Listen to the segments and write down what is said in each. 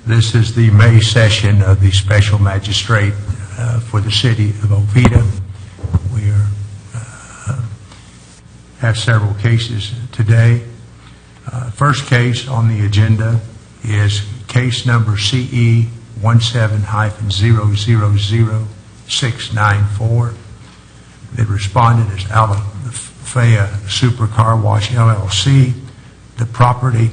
This is the May session of the Special Magistrate for the City of Oviedo. We have several cases today. First case on the agenda is case number CE 17-000694. The respondent is Alafaya Super Car Wash LLC. The property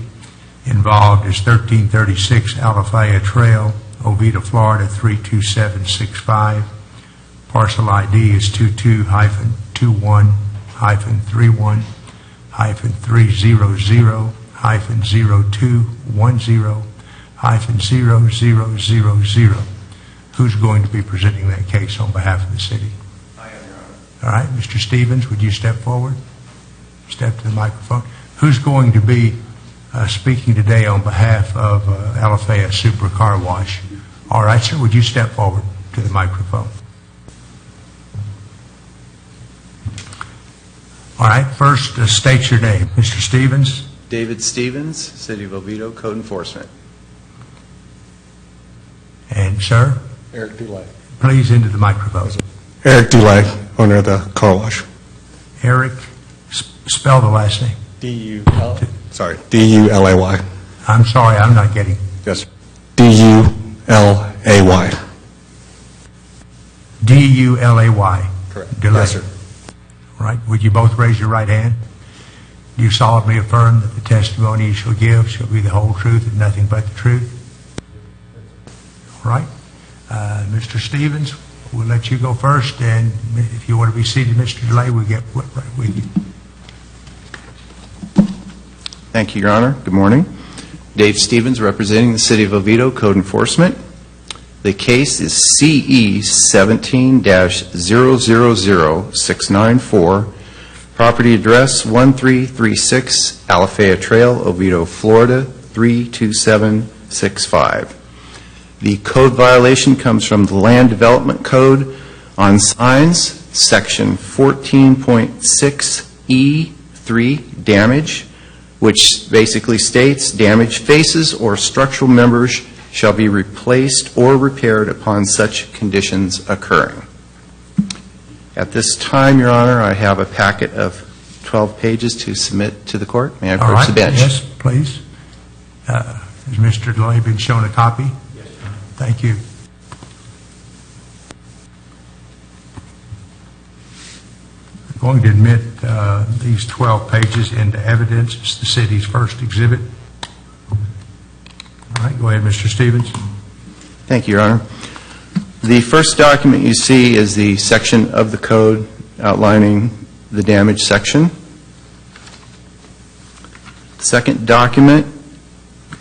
involved is 1336 Alafaya Trail, Oviedo, Florida 32765. Parcel ID is 22-22-300-0210-0210-0000. Who's going to be presenting that case on behalf of the city? I am, Your Honor. All right, Mr. Stevens, would you step forward? Step to the microphone. Who's going to be speaking today on behalf of Alafaya Super Car Wash? All right, sir, would you step forward to the microphone? All right, first state your name. Mr. Stevens? David Stevens, City of Oviedo, Code Enforcement. And sir? Eric Dulay. Please into the microphone. Eric Dulay, owner of the car wash. Eric, spell the last name. D-U-L-A-Y. I'm sorry, I'm not getting. Yes. D-U-L-A-Y. D-U-L-A-Y. Correct. Delay. Yes, sir. All right, would you both raise your right hand? Do you solemnly affirm that the testimony you shall give shall be the whole truth and nothing but the truth? All right. Mr. Stevens, we'll let you go first, and if you want to be seated, Mr. Delay, we'll get right with you. Thank you, Your Honor. Good morning. Dave Stevens, representing the City of Oviedo, Code Enforcement. The case is CE 17-000694, property address 1336 Alafaya Trail, Oviedo, Florida 32765. The code violation comes from the Land Development Code on signs, section 14.6E3, damage, which basically states damaged faces or structural members shall be replaced or repaired upon such conditions occurring. At this time, Your Honor, I have a packet of 12 pages to submit to the court. May I approach the bench? Yes, please. Has Mr. Delay been shown a copy? Yes, Your Honor. Thank you. I'm going to admit these 12 pages into evidence. It's the city's first exhibit. All right, go ahead, Mr. Stevens. Thank you, Your Honor. The first document you see is the section of the code outlining the damage section. The second document,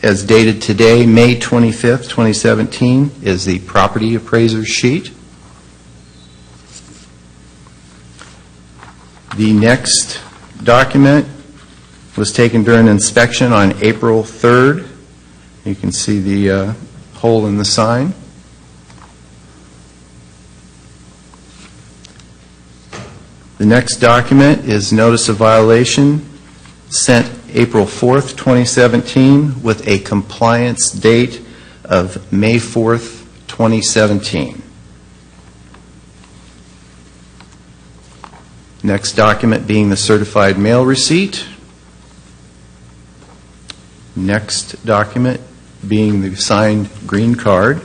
as dated today, May 25th, 2017, is the property appraiser's sheet. The next document was taken during inspection on April 3rd. You can see the hole in the sign. The next document is notice of violation sent April 4th, 2017, with a compliance date of May 4th, 2017. Next document being the certified mail receipt. Next document being the signed green card.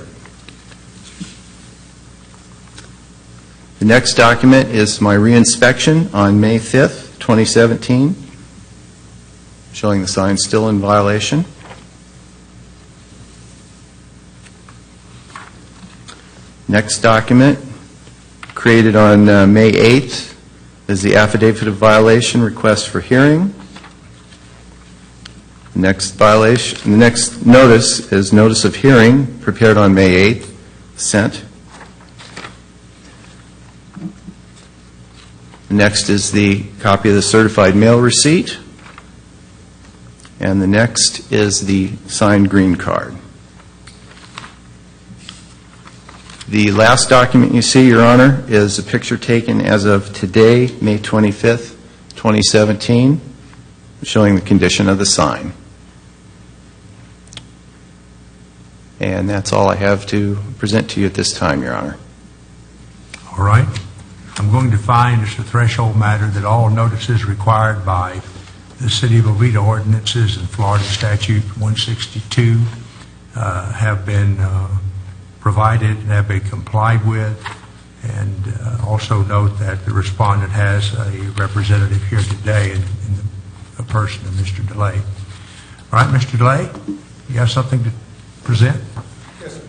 The next document is my reinspection on May 5th, 2017, showing the sign still in violation. Next document, created on May 8th, is the affidavit of violation request for hearing. The next notice is notice of hearing, prepared on May 8th, sent. Next is the copy of the certified mail receipt. And the next is the signed green card. The last document you see, Your Honor, is a picture taken as of today, May 25th, 2017, showing the condition of the sign. And that's all I have to present to you at this time, Your Honor. All right. I'm going to find as a threshold matter that all notices required by the City of Oviedo ordinances and Florida Statute 162 have been provided and have been complied with. And also note that the respondent has a representative here today in the person of Mr. DeLay. All right, Mr. DeLay, you have something to present? Yes, sir.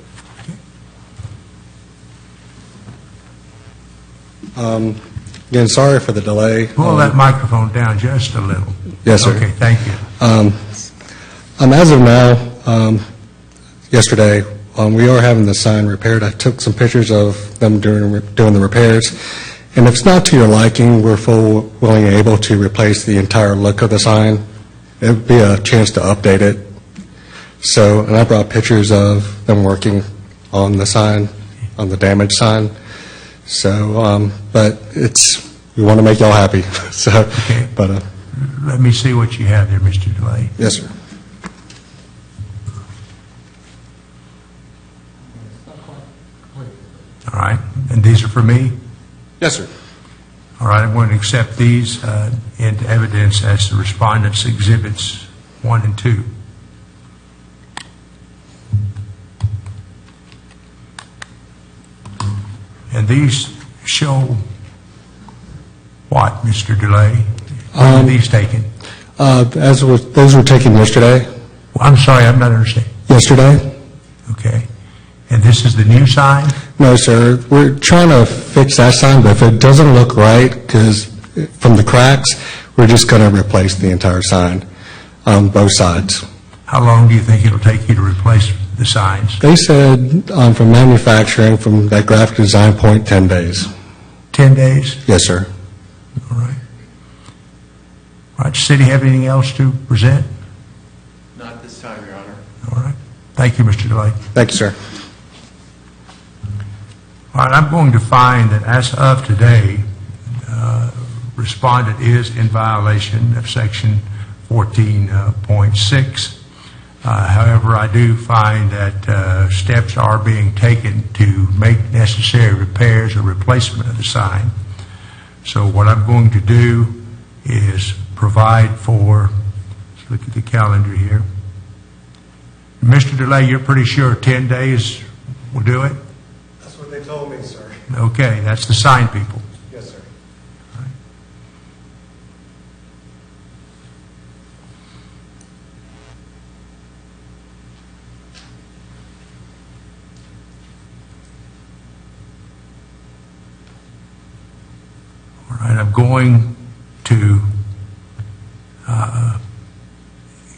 Again, sorry for the delay. Pull that microphone down just a little. Yes, sir. Okay, thank you. As of now, yesterday, we are having the sign repaired. I took some pictures of them doing the repairs. And if it's not to your liking, we're full willing and able to replace the entire look of the sign. It would be a chance to update it. So, and I brought pictures of them working on the sign, on the damaged sign. So, but we want to make y'all happy. So, Okay. but Let me see what you have there, Mr. DeLay. yes, sir. All right, and these are for me? Yes, sir. All right, I'm going to accept these into evidence as the respondent's exhibits 1 and 2. And these show what, Mr. DeLay? When were these taken? Those were taken yesterday. Well, I'm sorry, I'm not understanding. Yesterday? Okay. And this is the new sign? No, sir. We're trying to fix that sign, but if it doesn't look right, because from the cracks, we're just going to replace the entire sign on both sides. How long do you think it'll take you to replace the signs? They said from manufacturing, from that graphic design point, 10 days. 10 days? Yes, sir. All right. All right, city have anything else to present? Not this time, Your Honor. All right. Thank you, Mr. DeLay. Thank you, sir. All right, I'm going to find that as of today, respondent is in violation of Section 14.6. However, I do find that steps are being taken to make necessary repairs or replacement of the sign. So what I'm going to do is provide for, let's look at the calendar here. Mr. DeLay, you're pretty sure 10 days will do it? That's what they told me, sir. Okay, that's the sign people. Yes, sir. All right, I'm going to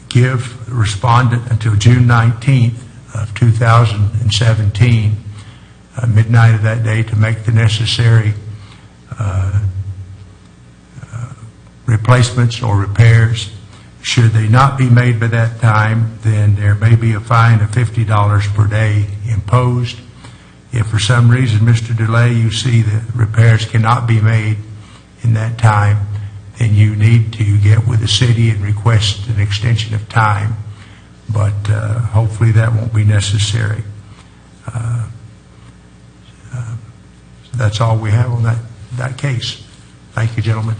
give the respondent until June 19th of 2017, midnight of that day, to make the necessary replacements or repairs. Should they not be made by that time, then there may be a fine of $50 per day imposed. If for some reason, Mr. DeLay, you see that repairs cannot be made in that time, then you need to get with the city and request an extension of time. But hopefully that won't be necessary. That's all we have on that case. Thank you, gentlemen.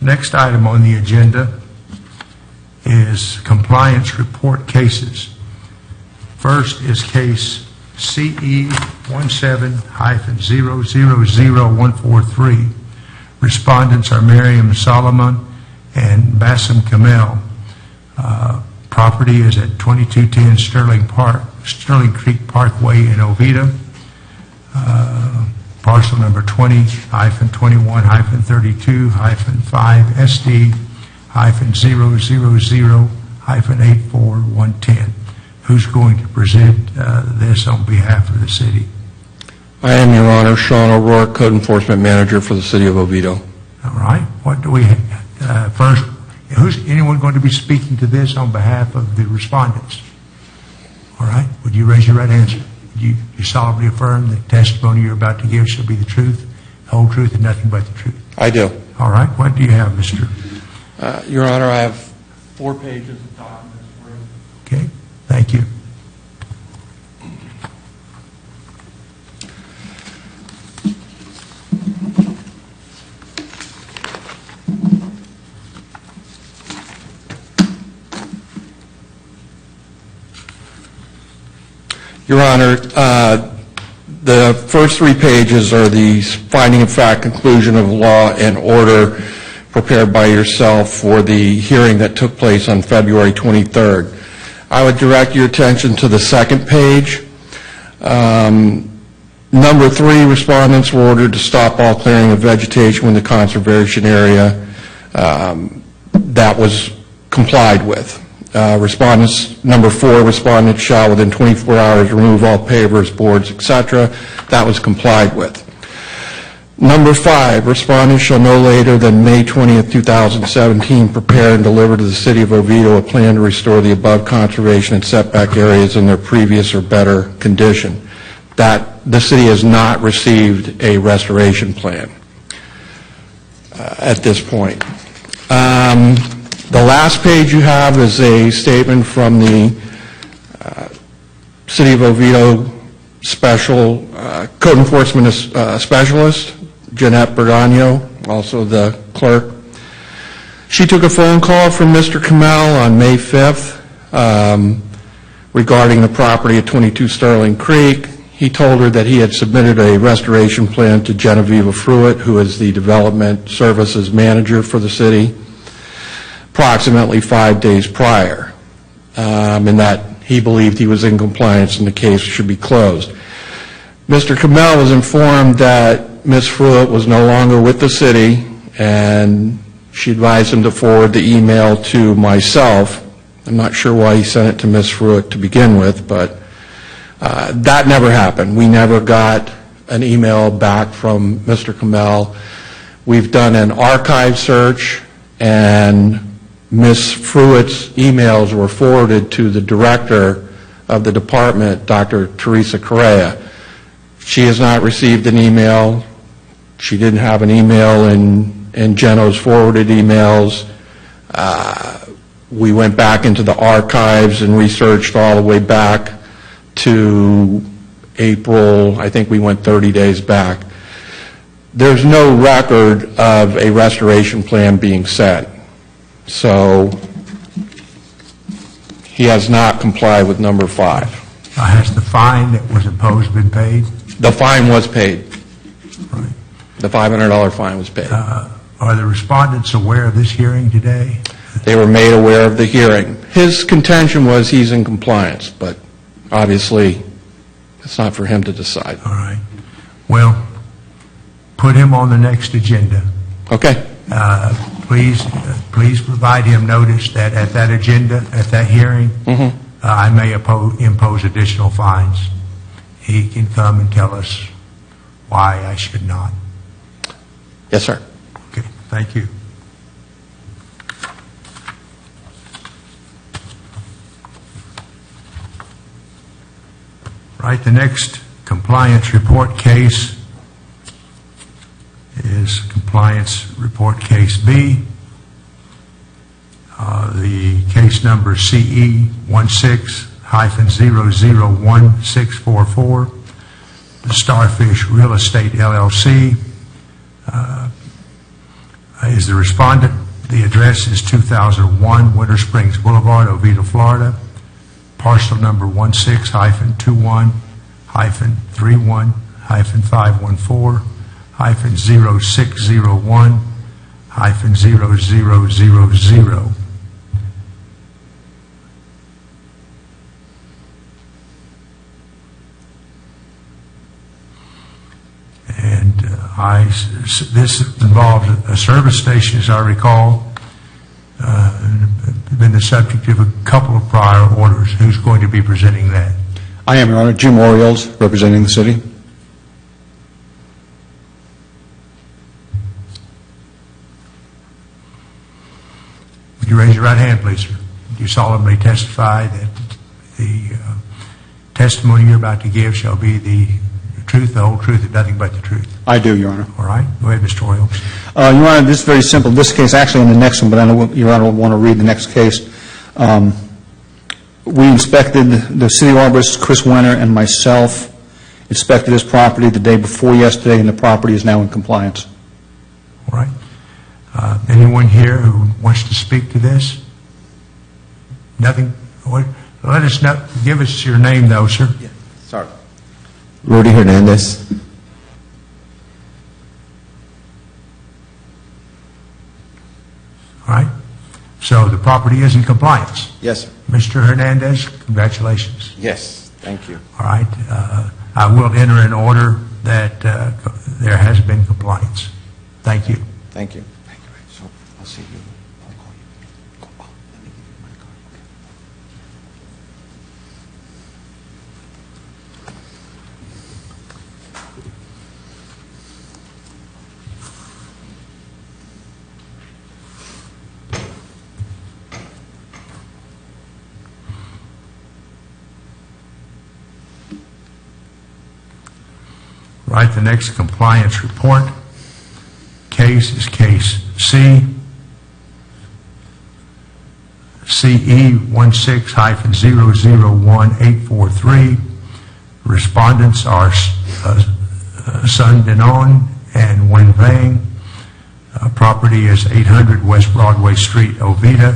Next item on the agenda is compliance report cases. First is case CE 17-000143. Respondents are Miriam Solomon and Bassem Kamel. Property is at 2210 Sterling Creek Parkway in Oviedo. Parcel number 20-21-32-5-SD-000-84110. Who's going to present this on behalf of the city? I am, Your Honor, Sean O'Rourke, Code Enforcement Manager for the City of Oviedo. All right. What do we have? First, who's anyone going to be speaking to this on behalf of the respondents? All right. Would you raise your right hand? You solemnly affirm the testimony you're about to give shall be the truth, the whole truth, and nothing but the truth? I do. All right. What do you have, Mr.? Your Honor, I have 4 pages of documents for you. Okay. Thank you. Your Honor, the first 3 pages are the finding of fact, conclusion of law, and order prepared by yourself for the hearing that took place on February 23rd. I would direct your attention to the second page. Number 3, respondents were ordered to stop all clearing of vegetation in the conservation area. That was complied with. Number 4, respondents shall within 24 hours remove all pavers, boards, etc. That was complied with. Number 5, respondents shall no later than May 20th, 2017 prepare and deliver to the City of Oviedo a plan to restore the above conservation and setback areas in their previous or better condition. That the city has not received a restoration plan at this point. The last page you have is a statement from the City of Oviedo Special Code Enforcement Specialist, Jeanette Bergano, also the clerk. She took a phone call from Mr. Kamel on May 5th regarding the property at 22 Sterling Creek. He told her that he had submitted a restoration plan to Genevieve Fruitt, who is the Development Services Manager for the city, approximately 5 days prior, and that he believed he was in compliance and the case should be closed. Mr. Kamel was informed that Ms. Fruitt was no longer with the city, and she advised him to forward the email to myself. I'm not sure why he sent it to Ms. Fruitt to begin with, but that never happened. We never got an email back from Mr. Kamel. We've done an archive search, and Ms. Fruitt's emails were forwarded to the director of the department, Dr. Teresa Correa. She has not received an email. She didn't have an email in Geno's forwarded emails. We went back into the archives and researched all the way back to April. I think we went 30 days back. There's no record of a restoration plan being set. So he has not complied with number 5. Has the fine that was imposed been paid? The fine was paid. Right. The $500 fine was paid. Are the respondents aware of this hearing today? They were made aware of the hearing. His contention was he's in compliance, but obviously it's not for him to decide. All right. Well, put him on the next agenda. Okay. Please provide him notice that at that agenda, at that hearing, I may impose additional fines. He can come and tell us why I should not. Yes, sir. Okay, thank you. Right, the next compliance report case is Compliance Report Case B. The case number CE 16-001644, the Starfish Real Estate LLC is the respondent. The address is 2001 Winter Springs Boulevard, Oviedo, Florida. Parcel number 16-31-31-0601-0000. And this involves a service station, as I recall, been the subject of a couple of prior orders. Who's going to be presenting that? I am, Your Honor. Jim Orioles, representing the city. Would you raise your right hand, please, sir? Do you solemnly testify that the testimony you're about to give shall be the truth, the whole truth, and nothing but the truth. I do, Your Honor. All right? Go ahead, Mr. Oriole. Your Honor, this is very simple. This case, actually in the next one, but I know Your Honor will want to read the next case. We inspected, the city arborist, Chris Wenner, and myself inspected his property the day before yesterday, and the property is now in compliance. All right? Anyone here who wants to speak to this? Nothing? Let us know. Give us your name, though, sir. Sorry. Rudy Hernandez. All right? So the property is in compliance. Yes, sir. Mr. Hernandez, congratulations. Yes, thank you. All right? I will enter an order that there has been compliance. Thank you. Thank you. Thank you. So I'll see you. I'll call you. Let me give you my card. Okay. Right, the next compliance report case is case CE16-001-843. Respondents are Sun Denon and Wen Vang. Property is 800 West Broadway Street, Oviedo.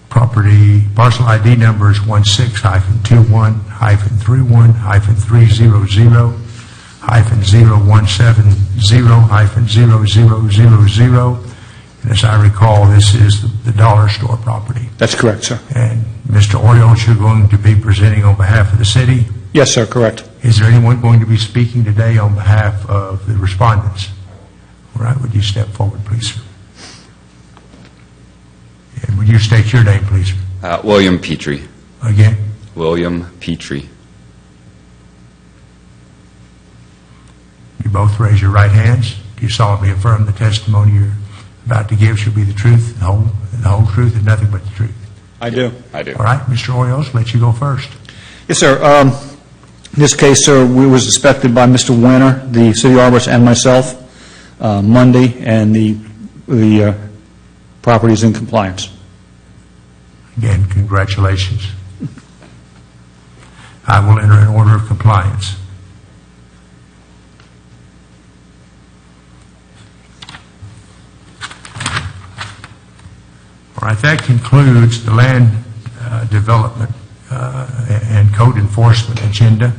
Property parcel ID number is 16-21-310-070-0000. And as I recall, this is the dollar store property. That's correct, sir. And Mr. Orioles, you're going to be presenting on behalf of the city. Yes, sir, correct. Is there anyone going to be speaking today on behalf of the respondents? All right, would you step forward, please, sir? And would you state your name, please? William Petrie. Again? William Petrie. You both raise your right hands. Do you solemnly affirm the testimony you're about to give shall be the truth, the whole truth, and nothing but the truth? I do. I do. All right, Mr. Orioles, let you go first. Yes, sir. In this case, sir, we was inspected by Mr. Wenner, the city arborist, and myself Monday, and the property is in compliance. Again, congratulations. I will enter an order of compliance. All right, that concludes the land development and code enforcement agenda.